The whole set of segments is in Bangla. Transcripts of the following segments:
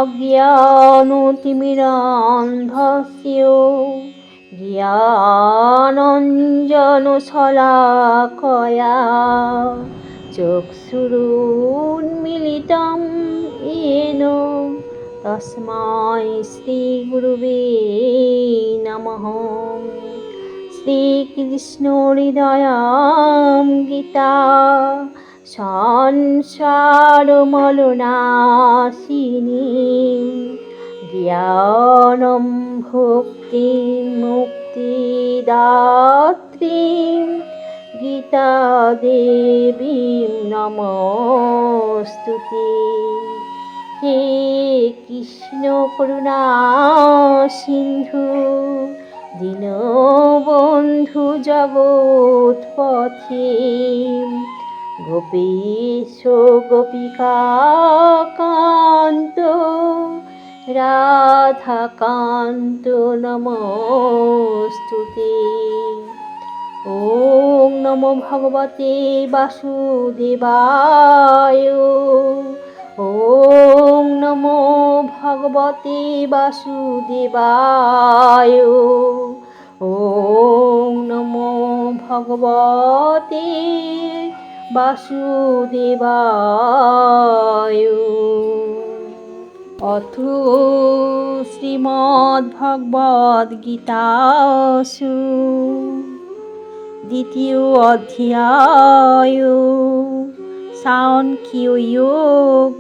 অজ্ঞানতিমিরান্ধস্য জ্ঞানাঞ্জনশলাকয়া চক্ষুরুন্মিলিतं येन তস্मै শ্রীগুরুবে নমঃ। শ্রীকৃষ্ণহৃদয়াং গীতা সংসারমলনাশিনীং জ্ঞাनं ভক্তিং মুক্তিদাত্রীং গীতাদেবীং নমস্তুতে। হে কৃষ্ণ করুণা সিন্ধু দীনবন্ধু জগৎপথে গোপীশ গোপিকাকান্ত রাধাকান্ত নমস্তুতে। ওম নমো ভগবতে বাসুদেবায়। ওম নমো ভগবতে বাসুদেবায়। ওম নমো ভগবতে বাসুদেবায়। অথ শ্রীমদ্ভগবদ্গীতাসু দ্বিতীয় অধ্যায় সাংখ্যযোগ।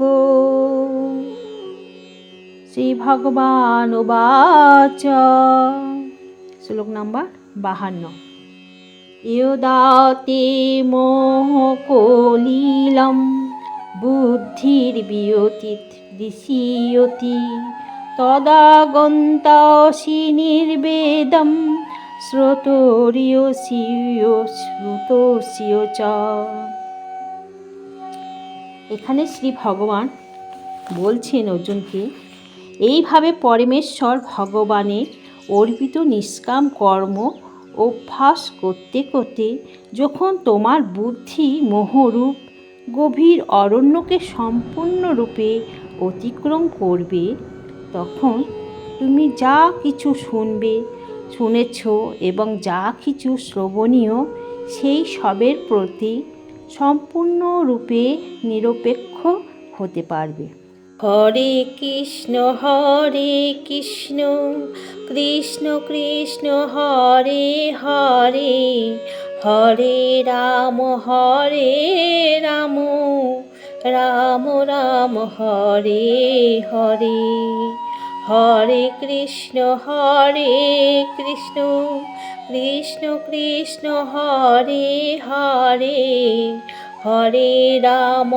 শ্রীভগবানুবাচ শ্লোক নাম্বার 52। ইয়দাতে মোহকলিলং বুদ্ধির্বিয়তিদৃশ্যতি তদা গন্তাসি নির্বেদং শ্রোতস্য চ। এখানে শ্রী ভগবান বলছেন অর্জুনকে, এইভাবে পরমেশ্বর ভগবানের অর্পিত নিষ্কাম কর্ম অভ্যাস করতে করতে যখন তোমার বুদ্ধি মোহরূপ গভীর অরণ্যকে সম্পূর্ণরূপে অতিক্রম করবে, তখন তুমি যা কিছু শুনেছ এবং যা কিছু শ্রবণীয় সেই সবের প্রতি সম্পূর্ণরূপে নিরপেক্ষ হতে পারবে। হরে কৃষ্ণ কৃষ্ণ কৃষ্ণ হরে হরে, হরে রাম রাম রাম হরে হরে। হরে কৃষ্ণ কৃষ্ণ কৃষ্ণ হরে হরে, হরে রাম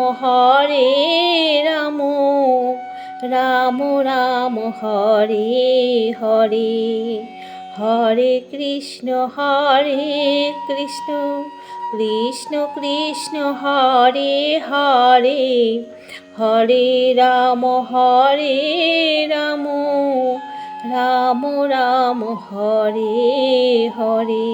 রাম রাম হরে হরে। হরে কৃষ্ণ কৃষ্ণ কৃষ্ণ হরে হরে, হরে রাম রাম রাম হরে হরে।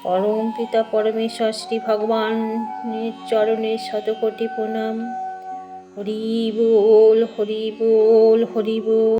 পরম পিতা পরমেশ্বর শ্রী ভগবানের চরণে শতকোটি প্রণাম। হরি বল হরি বল হরি বল।